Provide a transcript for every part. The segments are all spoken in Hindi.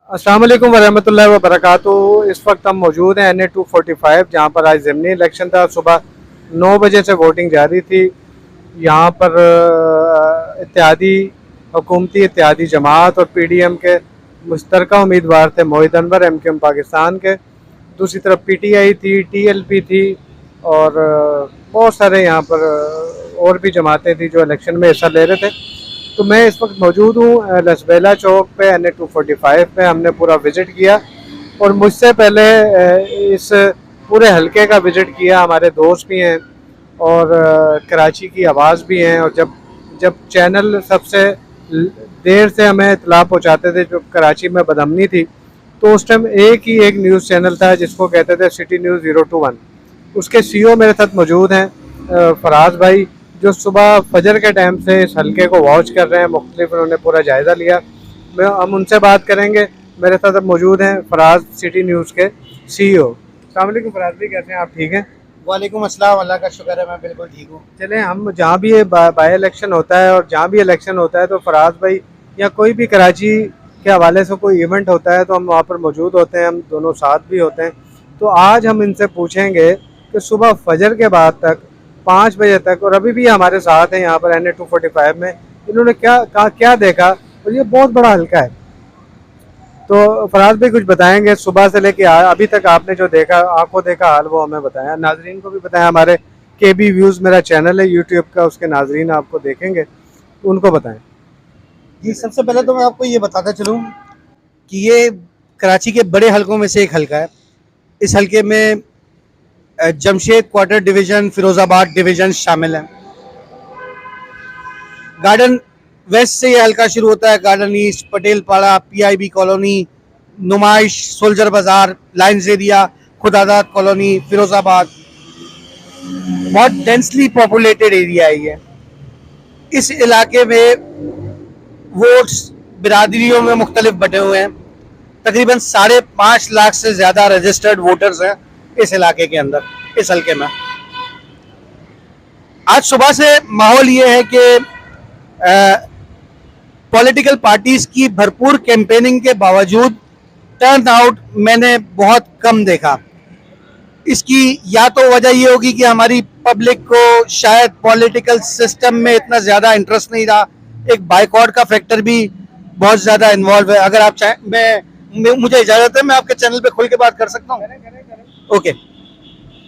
अस्सलाम वालेकुम वरहमतुल्लाहि वबरकातुहू। इस वक्त हम मौजूद हैं NA 245, जहाँ पर आज ज़िमनी इलेक्शन था। सुबह 9 बजे से वोटिंग जारी थी। यहाँ पर इत्तेहादी हुकूमती इत्तेहादी जमात और PDM के मुश्तरका उम्मीदवार थे, मोहित अनवर MQM पाकिस्तान के। दूसरी तरफ PTI थी, TLP थी और बहुत सारे यहाँ पर और भी जमातें थी जो इलेक्शन में हिस्सा ले रहे थे। तो मैं इस वक्त मौजूद हूँ लसबेला चौक पे NA 245 पे। हमने पूरा विज़िट किया और मुझसे पहले इस पूरे हलके का विज़िट किया हमारे दोस्त भी हैं और कराची की आवाज़ भी हैं। और जब जब चैनल सबसे देर से हमें इत्तला पहुँचाते थे जो कराची में बदअमनी थी, तो उस टाइम एक ही एक न्यूज़ चैनल था जिसको कहते थे सिटी न्यूज़ 021। उसके CEO मेरे साथ मौजूद हैं, फराज भाई, जो सुबह फजर के टाइम से इस हलके को वॉच कर रहे हैं। मुख्तलिफ उन्होंने पूरा जायज़ा लिया। हम उनसे बात करेंगे। मेरे साथ अब मौजूद हैं फराज, सिटी न्यूज़ के CEO। अस्सलाम वालेकुम फराज भाई, कैसे हैं आप? ठीक हैं? वालेकुम अस्सलाम। अल्लाह का शुक्र है, मैं बिल्कुल ठीक हूँ। चलें, हम जहाँ भी ये बाई इलेक्शन होता है और जहाँ भी इलेक्शन होता है तो फराज भाई या कोई भी कराची के हवाले से कोई इवेंट होता है तो हम वहाँ पर मौजूद होते हैं, हम दोनों साथ भी होते हैं। तो आज हम इनसे पूछेंगे कि सुबह फजर के बाद तक 5 बजे तक, और अभी भी हमारे साथ हैं यहाँ पर NA 245 में, इन्होंने क्या देखा। और ये बहुत बड़ा हल्का है, तो फराज भाई कुछ बताएंगे सुबह से लेके अभी तक आपने जो देखा, आंखों देखा हाल, वो हमें बताया, नाजरीन को भी बताया। हमारे KB व्यूज़ मेरा चैनल है यूट्यूब का, उसके नाजरीन आपको देखेंगे तो उनको बताएं। जी, सबसे पहले तो मैं आपको ये बताता चलूँ कि ये कराची के बड़े हलकों में से एक हलका है। इस हलके में Jamshed quarter division, Firozabad division शामिल हैं। गार्डन वेस्ट से ये हलका शुरू होता है। गार्डन ईस्ट, पटेल पाड़ा, PIB कॉलोनी, नुमाइश, सोल्जर बाज़ार, लाइन्स एरिया, खुदादाद कॉलोनी, फिरोज़ाबाद, बहुत डेंसली पॉपुलेटेड एरिया है ये। इस इलाके में वोट्स बिरादरियों में मुख्तलिफ बटे हुए हैं। तकरीबन 5.5 लाख से ज़्यादा रजिस्टर्ड वोटर्स हैं इस इलाके के अंदर, इस हल्के में। आज सुबह से माहौल ये है कि पॉलिटिकल पार्टीज की भरपूर कैंपेनिंग के बावजूद टर्न आउट मैंने बहुत कम देखा। इसकी या तो वजह ये होगी कि हमारी पब्लिक को शायद पॉलिटिकल सिस्टम में इतना ज़्यादा इंटरेस्ट नहीं रहा। एक बाइकआउट का फैक्टर भी बहुत ज़्यादा इन्वॉल्व है। अगर आप चाहें, मुझे इजाज़त है, मैं आपके चैनल पे खुल के बात कर सकता हूँ? ओके।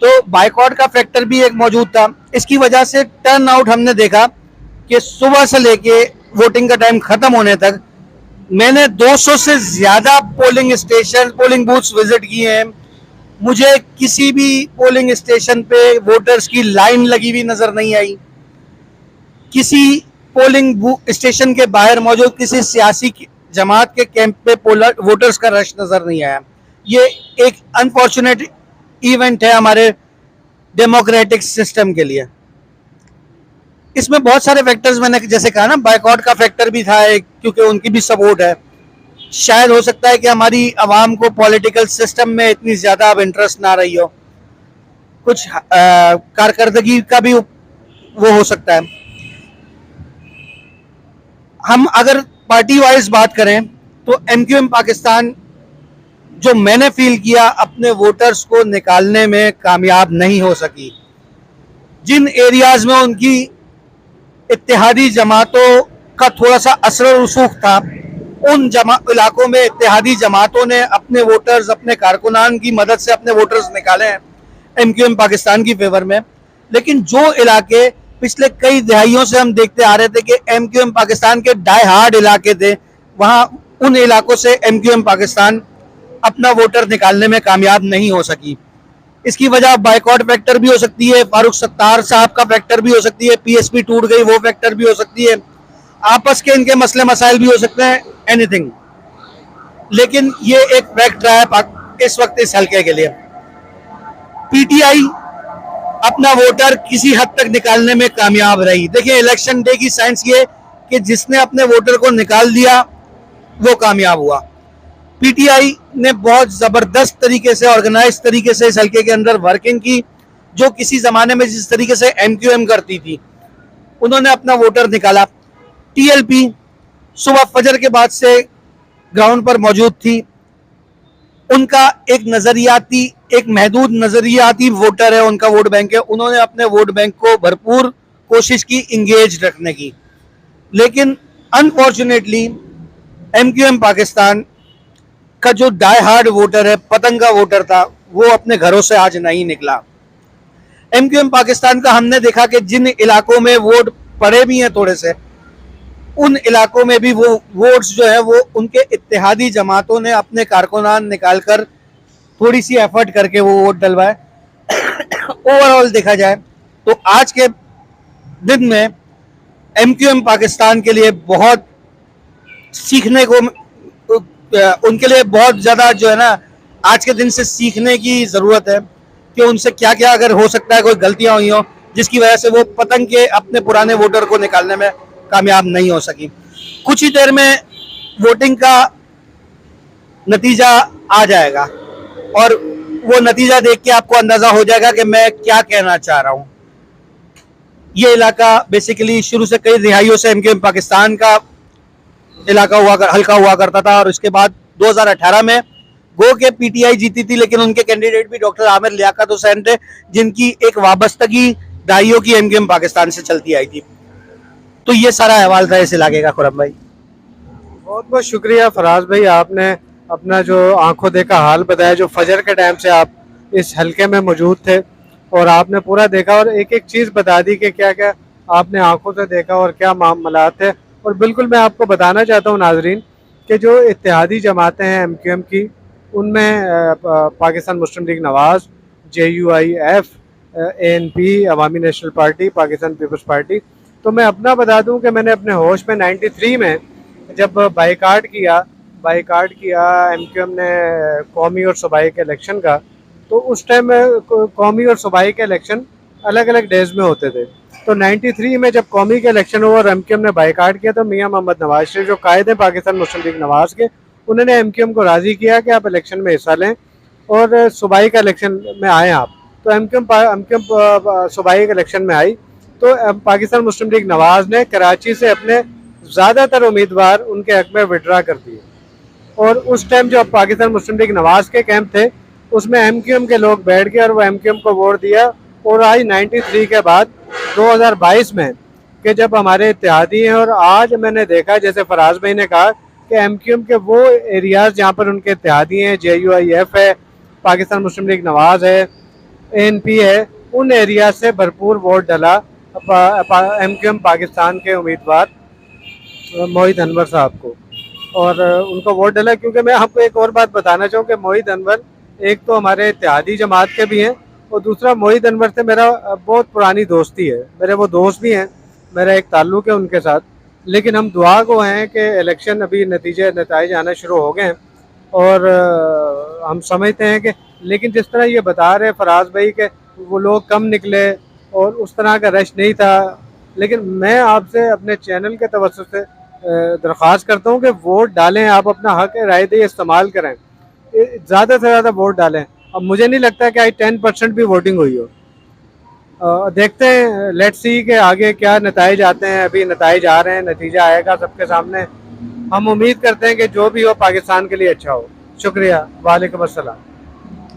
तो बाइकआउट का फैक्टर भी एक मौजूद था। इसकी वजह से टर्न आउट हमने देखा कि सुबह से लेके वोटिंग का टाइम ख़त्म होने तक मैंने 200 से ज़्यादा polling station, polling booths visit किए हैं। मुझे किसी भी पोलिंग स्टेशन पे वोटर्स की लाइन लगी हुई नज़र नहीं आई। किसी पोलिंग स्टेशन के बाहर मौजूद किसी सियासी जमात के कैंप पे वोटर्स का रश नज़र नहीं आया। ये एक अनफॉर्चुनेट इवेंट है हमारे डेमोक्रेटिक सिस्टम के लिए। इसमें बहुत सारे फैक्टर्स, मैंने जैसे कहा ना, बाइकआउट का फैक्टर भी था एक, क्योंकि उनकी भी सपोर्ट है। शायद हो सकता है कि हमारी आवाम को पॉलिटिकल सिस्टम में इतनी ज़्यादा अब इंटरेस्ट ना रही हो। कुछ कारकर्दगी का भी वो हो सकता है। हम अगर पार्टी वाइज बात करें तो MQM पाकिस्तान, जो मैंने फील किया, अपने वोटर्स को निकालने में कामयाब नहीं हो सकी। जिन एरियाज में उनकी इत्तेहादी जमातों का थोड़ा सा असर रसूख था, उन इलाकों में इत्तेहादी जमातों ने अपने वोटर्स, अपने कारकुनान की मदद से अपने वोटर्स निकाले हैं MQM पाकिस्तान की फेवर में। लेकिन जो इलाके पिछले कई दहाइयों से हम देखते आ रहे थे कि MQM पाकिस्तान के डाई हार्ड इलाके थे, वहाँ उन इलाकों से MQM पाकिस्तान अपना वोटर निकालने में कामयाब नहीं हो सकी। इसकी वजह बाइकआउट फैक्टर भी हो सकती है, फारूक सत्तार साहब का फैक्टर भी हो सकती है, PSP टूट गई वो फैक्टर भी हो सकती है, आपस के इनके मसले मसाइल भी हो सकते हैं, एनीथिंग। लेकिन ये एक फैक्ट रहा है इस वक्त इस हल्के के लिए। PTI अपना वोटर किसी हद तक निकालने में कामयाब रही। देखिए, इलेक्शन डे की साइंस ये कि जिसने अपने वोटर को निकाल दिया वो कामयाब हुआ। PTI ने बहुत ज़बरदस्त तरीके से, ऑर्गेनाइज तरीके से इस हल्के के अंदर वर्किंग की, जो किसी ज़माने में जिस तरीके से MQM करती थी, उन्होंने अपना वोटर निकाला। TLP सुबह फजर के बाद से ग्राउंड पर मौजूद थी। उनका एक महदूद नजरियाती वोटर है, उनका वोट बैंक है। उन्होंने अपने वोट बैंक को भरपूर कोशिश की इंगेज रखने की, लेकिन अनफॉर्चुनेटली एमक्यूएम पाकिस्तान का जो डाई हार्ड वोटर है, पतंगा वोटर था, वो अपने घरों से आज नहीं निकला। एमक्यूएम पाकिस्तान का हमने देखा कि जिन इलाकों में वोट पड़े भी हैं थोड़े से, उन इलाकों में भी वो वोट्स जो है वो उनके इत्तेहादी जमातों ने अपने कारकुनान निकालकर थोड़ी सी एफर्ट करके वो वोट डलवाए। ओवरऑल देखा जाए तो आज के दिन में एमक्यूएम पाकिस्तान के लिए बहुत सीखने को, उनके लिए बहुत ज्यादा जो है ना आज के दिन से सीखने की जरूरत है कि उनसे क्या क्या अगर हो सकता है कोई गलतियां हुई हो जिसकी वजह से वो पतंग के अपने पुराने वोटर को निकालने में कामयाब नहीं हो सकी। कुछ ही देर में वोटिंग का नतीजा आ जाएगा और वो नतीजा देख के आपको अंदाजा हो जाएगा कि मैं क्या कहना चाह रहा हूं। ये इलाका बेसिकली शुरू से कई रिहाइयों से एमक्यूएम पाकिस्तान का इलाका हल्का हुआ करता था, और उसके बाद 2018 में गो के पीटीआई जीती थी, लेकिन उनके कैंडिडेट भी डॉक्टर आमिर लियाकत हुसैन थे, जिनकी एक वाबस्तगी दाइयों की एमक्यूएम पाकिस्तान से चलती आई थी। तो ये सारा अहवाल था इस इलाके का, खुरम भाई। बहुत बहुत शुक्रिया फराज भाई, आपने अपना जो आंखों देखा हाल बताया। जो फजर के टाइम से आप इस हलके में मौजूद थे और आपने पूरा देखा और एक एक चीज़ बता दी कि क्या क्या आपने आंखों से देखा और क्या मामलात थे। और बिल्कुल मैं आपको बताना चाहता हूँ नाजरीन कि जो इत्तेहादी जमातें हैं एमक्यूएम की, उनमें पाकिस्तान मुस्लिम लीग नवाज, JUIF, ANP, अवामी नेशनल पार्टी, पाकिस्तान पीपल्स पार्टी। तो मैं अपना बता दूं कि मैंने अपने होश में 93 में जब बाइकाट किया एमक्यूएम ने कौमी और सूबाई के इलेक्शन का, तो उस टाइम कौमी और सूबाई के इलेक्शन अलग अलग डेज में होते थे। तो 93 में जब कौमी के इलेक्शन हुआ और एमक्यूएम ने बाइकाट किया, तो मियां मोहम्मद नवाज शरीफ जो कायद हैं पाकिस्तान मुस्लिम लीग नवाज के, उन्होंने एमक्यूएम को राज़ी किया कि आप इलेक्शन में हिस्सा लें और सूबाई का इलेक्शन में आएँ आप। तो एमक्यूएम सूबाई के इलेक्शन में आई, तो पाकिस्तान मुस्लिम लीग नवाज ने कराची से अपने ज़्यादातर उम्मीदवार उनके हक में विड्रा कर दिए। और उस टाइम जो पाकिस्तान मुस्लिम लीग नवाज के कैंप थे, उसमें एमक्यूएम के लोग बैठ गए और वो एमक्यूएम को वोट दिया। और आज 93 के बाद 2022 में कि जब हमारे इत्तेहादी हैं, और आज मैंने देखा जैसे फराज भाई ने कहा कि एमक्यूएम के वो एरियाज़ जहाँ पर उनके इत्तेहादी हैं, JUIF है, पाकिस्तान मुस्लिम लीग नवाज है, ANP है, उन एरिया से भरपूर वोट डला एमक्यूएम पाकिस्तान के उम्मीदवार मोहित अनवर साहब को, और उनको वोट डला। क्योंकि मैं आपको एक और बात बताना चाहूँ कि मोहित अनवर एक तो हमारे इत्तेहादी जमात के भी हैं, और दूसरा मोहित अनवर से मेरा बहुत पुरानी दोस्ती है, मेरे वो दोस्त भी हैं, मेरा एक ताल्लुक़ है उनके साथ। लेकिन हम दुआ को हैं कि इलेक्शन अभी नतीजे आना शुरू हो गए हैं, और हम समझते हैं कि, लेकिन जिस तरह ये बता रहे फराज भाई कि वो लोग कम निकले और उस तरह का रश नहीं था, लेकिन मैं आपसे अपने चैनल के तवज्जुह से दरख्वास्त करता हूँ कि वोट डालें, आप अपना हक राय दे इस्तेमाल करें, ज़्यादा से ज़्यादा वोट डालें। अब मुझे नहीं लगता कि आज 10% भी वोटिंग हुई हो। देखते हैं, लेट्स सी कि आगे क्या नताइज आते हैं। अभी नताइज आ रहे हैं, नतीजा आएगा सबके सामने। हम उम्मीद करते हैं कि जो भी हो पाकिस्तान के लिए अच्छा हो। शुक्रिया, वालेकुम अस्सलाम।